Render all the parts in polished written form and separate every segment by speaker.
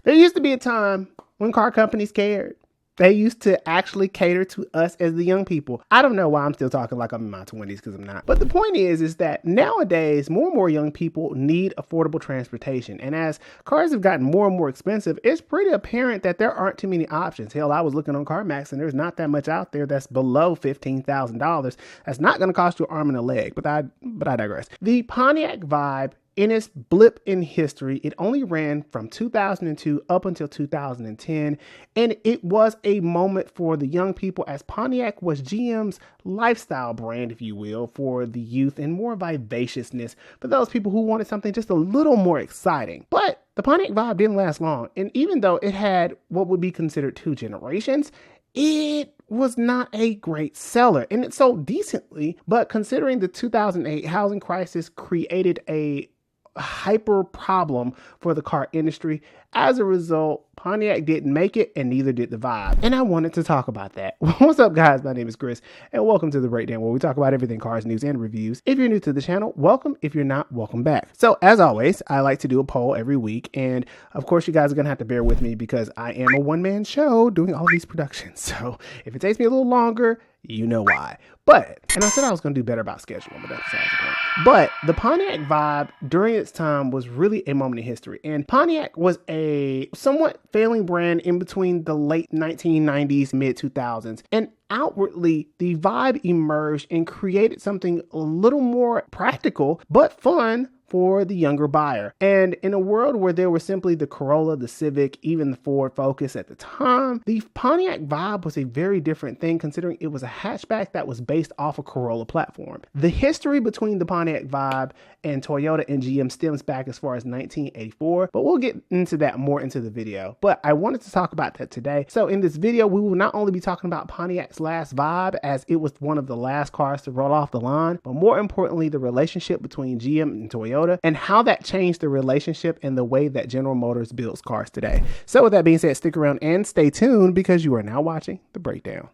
Speaker 1: There used to be a time when car companies cared. They used to actually cater to us as the young people. I don't know why I'm still talking like I'm in my 20s, because I'm not. But the point is that nowadays, more and more young people need affordable transportation. And as cars have gotten more and more expensive, it's pretty apparent that there aren't too many options. Hell, I was looking on CarMax and there's not that much out there that's below $15,000. That's not going to cost you an arm and a leg, but I digress. The Pontiac Vibe, in its blip in history, it only ran from 2002 up until 2010, and it was a moment for the young people, as Pontiac was GM's lifestyle brand, if you will, for the youth, and more vivaciousness for those people who wanted something just a little more exciting. But the Pontiac Vibe didn't last long, and even though it had what would be considered two generations, it was not a great seller, and it sold decently, but considering the 2008 housing crisis created a hyper problem for the car industry, as a result, Pontiac didn't make it, and neither did the Vibe. And I wanted to talk about that. What's up, guys? My name is Chris, and welcome to The Breakdown, where we talk about everything cars, news, and reviews. If you're new to the channel, welcome. If you're not, welcome back. So, as always, I like to do a poll every week, and of course, you guys are going to have to bear with me because I am a one-man show doing all these productions. So, if it takes me a little longer, you know why. And I said I was going to do better about scheduling, but that's besides the point. But the Pontiac Vibe during its time was really a moment in history. And Pontiac was a somewhat failing brand in between the late 1990s, mid 2000s. And outwardly, the Vibe emerged and created something a little more practical, but fun for the younger buyer. And in a world where there was simply the Corolla, the Civic, even the Ford Focus at the time, the Pontiac Vibe was a very different thing, considering it was a hatchback that was based off a Corolla platform. The history between the Pontiac Vibe and Toyota and GM stems back as far as 1984, but we'll get into that more into the video. But I wanted to talk about that today. So in this video, we will not only be talking about Pontiac's last Vibe, as it was one of the last cars to roll off the line, but more importantly, the relationship between GM and Toyota, and how that changed the relationship and the way that General Motors builds cars today. So with that being said, stick around and stay tuned, because you are now watching The Breakdown.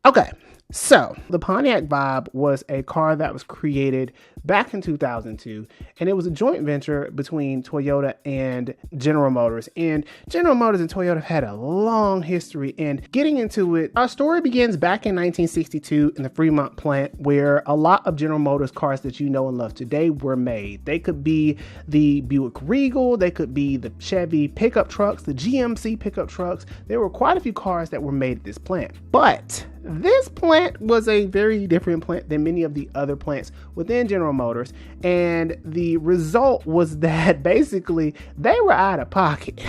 Speaker 1: Okay, so the Pontiac Vibe was a car that was created back in 2002, and it was a joint venture between Toyota and General Motors. And General Motors and Toyota have had a long history, and getting into it, our story begins back in 1962 in the Fremont plant, where a lot of General Motors cars that you know and love today were made. They could be the Buick Regal, they could be the Chevy pickup trucks, the GMC pickup trucks. There were quite a few cars that were made at this plant, but this plant was a very different plant than many of the other plants within General Motors, and the result was that basically they were out of pocket.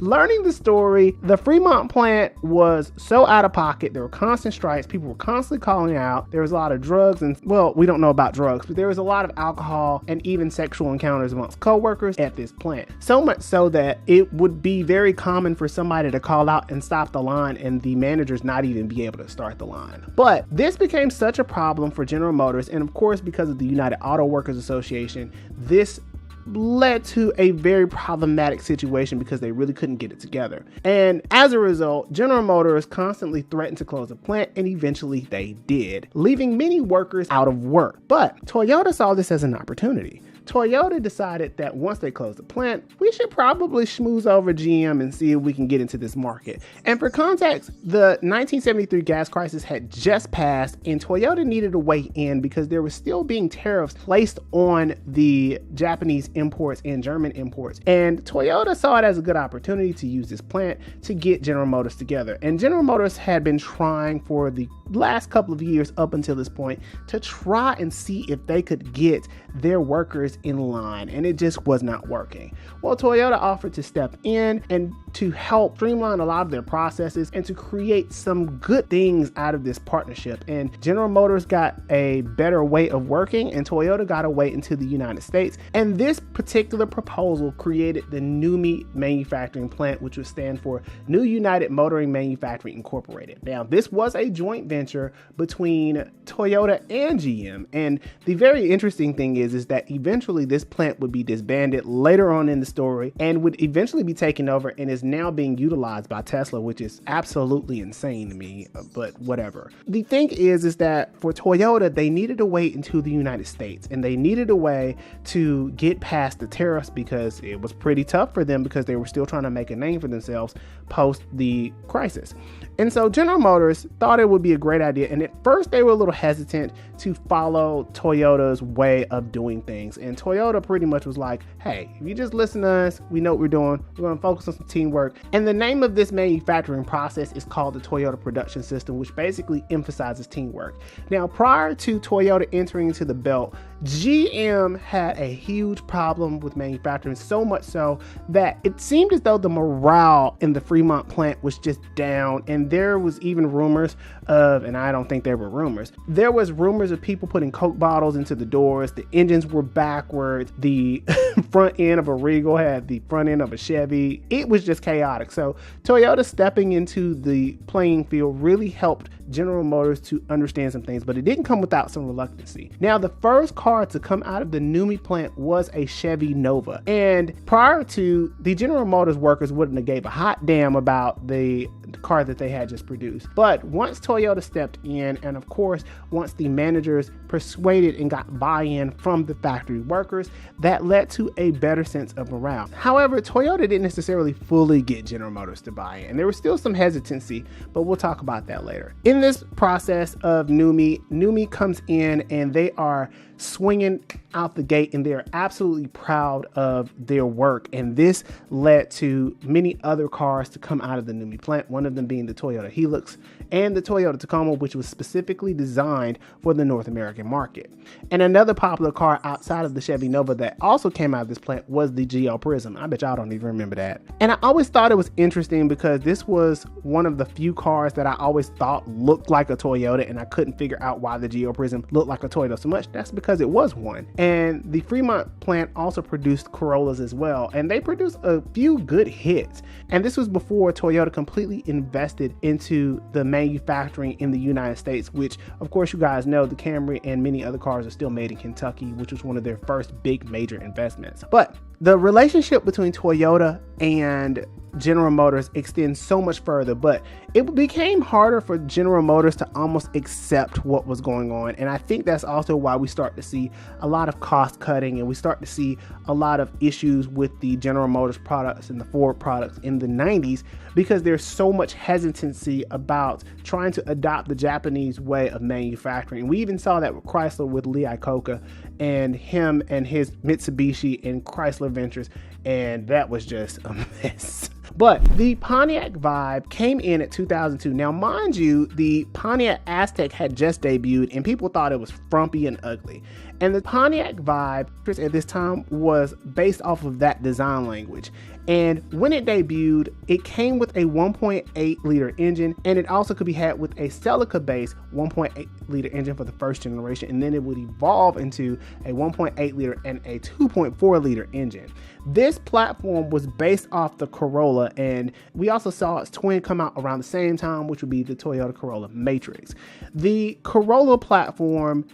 Speaker 1: Learning the story, the Fremont plant was so out of pocket. There were constant strikes. People were constantly calling out. There was a lot of drugs, and well, we don't know about drugs, but there was a lot of alcohol and even sexual encounters amongst co-workers at this plant. So much so that it would be very common for somebody to call out and stop the line, and the managers not even be able to start the line. But this became such a problem for General Motors, and of course, because of the United Auto Workers Association, this led to a very problematic situation because they really couldn't get it together. And as a result, General Motors constantly threatened to close the plant, and eventually they did, leaving many workers out of work. But Toyota saw this as an opportunity. Toyota decided that once they closed the plant, we should probably schmooze over GM and see if we can get into this market. And for context, the 1973 gas crisis had just passed, and Toyota needed a way in because there was still being tariffs placed on the Japanese imports and German imports. And Toyota saw it as a good opportunity to use this plant to get General Motors together. And General Motors had been trying for the last couple of years up until this point to try and see if they could get their workers in line, and it just was not working. Well, Toyota offered to step in and to help streamline a lot of their processes and to create some good things out of this partnership. And General Motors got a better way of working, and Toyota got a way into the United States. And this particular proposal created the NUMMI manufacturing plant, which would stand for New United Motoring Manufacturing Incorporated. Now, this was a joint venture between Toyota and GM. And the very interesting thing is that eventually eventually this plant would be disbanded later on in the story and would eventually be taken over and is now being utilized by Tesla, which is absolutely insane to me, but whatever. The thing is that for Toyota, they needed to wait into the United States and they needed a way to get past the tariffs because it was pretty tough for them because they were still trying to make a name for themselves post the crisis. And so General Motors thought it would be a great idea. And at first they were a little hesitant to follow Toyota's way of doing things. And Toyota pretty much was like, hey, if you just listen to us, we know what we're doing. We're going to focus on some teamwork. And the name of this manufacturing process is called the Toyota Production System, which basically emphasizes teamwork. Now, prior to Toyota entering into the belt, GM had a huge problem with manufacturing, so much so that it seemed as though the morale in the Fremont plant was just down. And there was even rumors of, and I don't think there were rumors, there was rumors of people putting Coke bottles into the doors. The engines were backwards. The front end of a Regal had the front end of a Chevy. It was just chaotic. So Toyota stepping into the playing field really helped General Motors to understand some things, but it didn't come without some reluctancy. Now, the first car to come out of the NUMMI plant was a Chevy Nova. And prior to, the General Motors workers wouldn't have gave a hot damn about the car that they had just produced. But once Toyota stepped in, and of course, once the managers persuaded and got buy-in from the factory workers, that led to a better sense of morale. However, Toyota didn't necessarily fully get General Motors to buy in. There was still some hesitancy, but we'll talk about that later. In this process of NUMMI comes in and they are swinging out the gate and they're absolutely proud of their work. And this led to many other cars to come out of the NUMMI plant, one of them being the Toyota Hilux and the Toyota Tacoma, which was specifically designed for the North American market. And another popular car outside of the Chevy Nova that also came out of this plant was the GL Prism. I bet y'all don't even remember that. And I always thought it was interesting because this was one of the few cars that I always thought looked like a Toyota, and I couldn't figure out why the GL Prism looked like a Toyota so much. That's because it was one. And the Fremont plant also produced Corollas as well, and they produced a few good hits. And this was before Toyota completely invested into the manufacturing in the United States, which of course you guys know the Camry and many other cars are still made in Kentucky, which was one of their first big major investments. But the relationship between Toyota and General Motors extends so much further, but it became harder for General Motors to almost accept what was going on. And I think that's also why we start to see a lot of cost cutting and we start to see a lot of issues with the General Motors products and the Ford products in the 90s, because there's so much hesitancy about trying to adopt the Japanese way of manufacturing. We even saw that with Chrysler with Lee Iacocca and him and his Mitsubishi and Chrysler Ventures, and that was just a mess. But the Pontiac Vibe came in at 2002. Now, mind you, the Pontiac Aztek had just debuted and people thought it was frumpy and ugly. And the Pontiac Vibe at this time was based off of that design language. And when it debuted, it came with a 1.8 liter engine, and it also could be had with a Celica based 1.8 liter engine for the first generation. And then it would evolve into a 1.8 liter and a 2.4 liter engine. This platform was based off the Corolla, and we also saw its twin come out around the same time, which would be the Toyota Corolla Matrix. The Corolla platform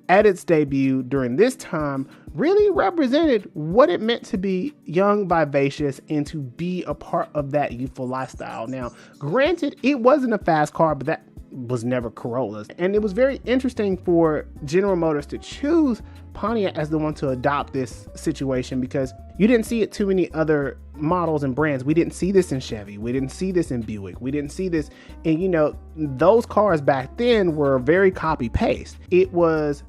Speaker 1: at its debut during this time really represented what it meant to be young, vivacious, and to be a part of that youthful lifestyle. Now, granted, it wasn't a fast car, but that was never Corolla's. And it was very interesting for General Motors to choose Pontiac as the one to adopt this situation, because you didn't see it too many other models and brands. We didn't see this in Chevy. We didn't see this in Buick. We didn't see this. And you know, those cars back then were very copy paste. It was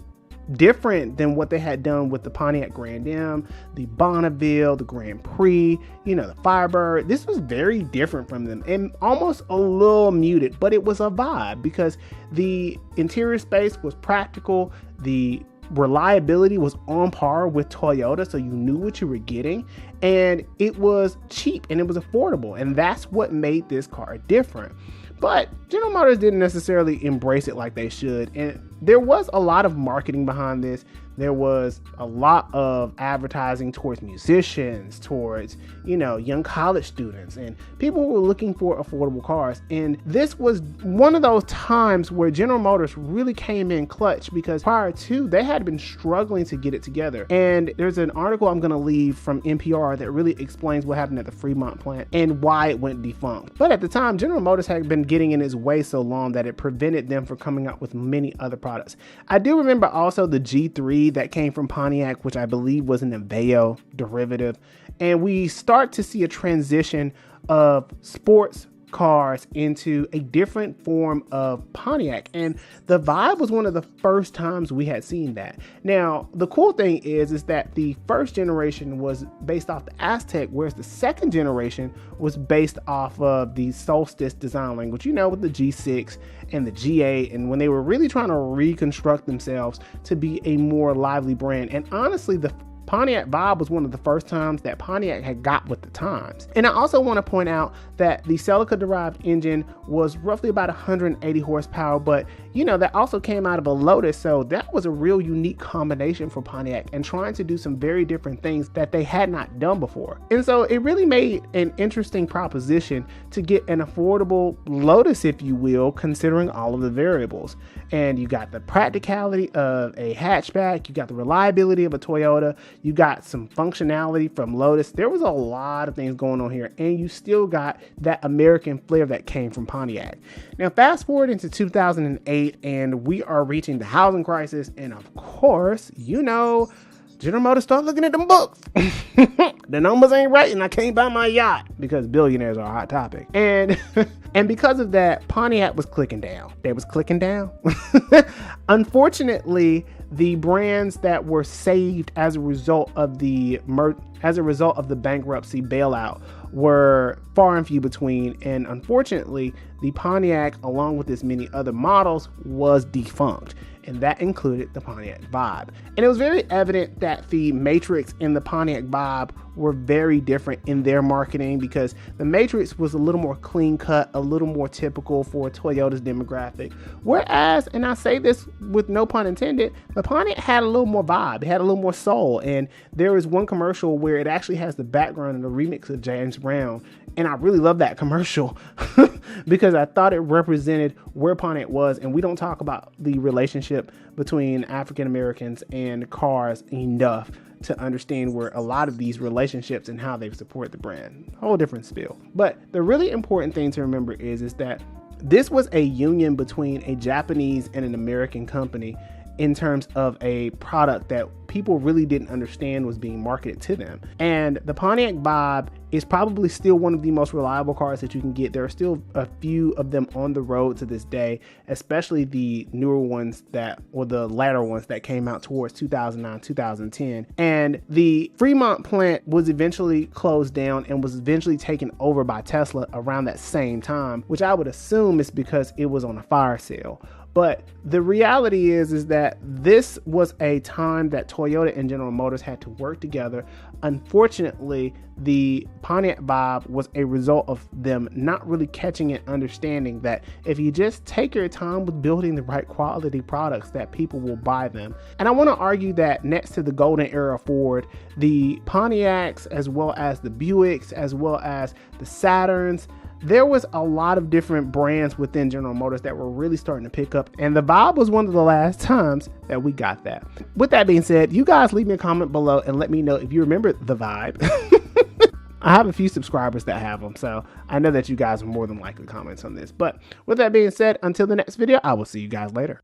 Speaker 1: different than what they had done with the Pontiac Grand Am, the Bonneville, the Grand Prix, you know, the Firebird. This was very different from them and almost a little muted, but it was a vibe because the interior space was practical. The reliability was on par with Toyota, so you knew what you were getting, and it was cheap and it was affordable, and that's what made this car different. But General Motors didn't necessarily embrace it like they should, and there was a lot of marketing behind this. There was a lot of advertising towards musicians, towards, young college students and people who were looking for affordable cars. And this was one of those times where General Motors really came in clutch, because prior to, they had been struggling to get it together. And there's an article I'm going to leave from NPR that really explains what happened at the Fremont plant and why it went defunct. But at the time, General Motors had been getting in its way so long that it prevented them from coming out with many other products. I do remember also the G3 that came from Pontiac, which I believe was an Aveo derivative. And we start to see a transition of sports cars into a different form of Pontiac, and the Vibe was one of the first times we had seen that. Now, the cool thing is that the first generation was based off the Aztec, whereas the second generation was based off of the Solstice design language, with the G6 and the G8, and when they were really trying to reconstruct themselves to be a more lively brand. And honestly, the Pontiac Vibe was one of the first times that Pontiac had got with the times. And I also want to point out that the Celica-derived engine was roughly about 180 horsepower, but that also came out of a Lotus, so that was a real unique combination for Pontiac and trying to do some very different things that they had not done before. And so it really made an interesting proposition to get an affordable Lotus, if you will, considering all of the variables. And you got the practicality of a hatchback, you got the reliability of a Toyota, you got some functionality from Lotus. There was a lot of things going on here, and you still got that American flair that came from Pontiac. Now, fast forward into 2008, and we are reaching the housing crisis, and of course, General Motors start looking at them books. The numbers ain't right, and I can't buy my yacht, because billionaires are a hot topic. And because of that, Pontiac was clicking down. They was clicking down. Unfortunately, the brands that were saved as a result of the bankruptcy bailout were far and few between, and unfortunately, the Pontiac, along with its many other models, was defunct. And that included the Pontiac Vibe. And it was very evident that the Matrix and the Pontiac Vibe were very different in their marketing, because the Matrix was a little more clean cut, a little more typical for Toyota's demographic. Whereas, and I say this with no pun intended, the Pontiac had a little more vibe, it had a little more soul. And there is one commercial where it actually has the background and the remix of James Brown. And I really love that commercial because I thought it represented where Pontiac was. And we don't talk about the relationship between African Americans and cars enough to understand where a lot of these relationships and how they support the brand. Whole different spiel. But the really important thing to remember is that this was a union between a Japanese and an American company in terms of a product that people really didn't understand was being marketed to them. And the Pontiac Vibe is probably still one of the most reliable cars that you can get. There are still a few of them on the road to this day, especially the newer ones or the latter ones that came out towards 2009, 2010. And the Fremont plant was eventually closed down and was eventually taken over by Tesla around that same time, which I would assume is because it was on a fire sale. But the reality is that this was a time that Toyota and General Motors had to work together. Unfortunately, the Pontiac Vibe was a result of them not really catching and understanding that if you just take your time with building the right quality products, that people will buy them. And I want to argue that next to the golden era Ford, the Pontiacs, as well as the Buicks, as well as the Saturns, there was a lot of different brands within General Motors that were really starting to pick up, and the Vibe was one of the last times that we got that. With that being said, you guys leave me a comment below and let me know if you remember the Vibe. I have a few subscribers that have them, so I know that you guys are more than likely comments on this. But with that being said, until the next video, I will see you guys later.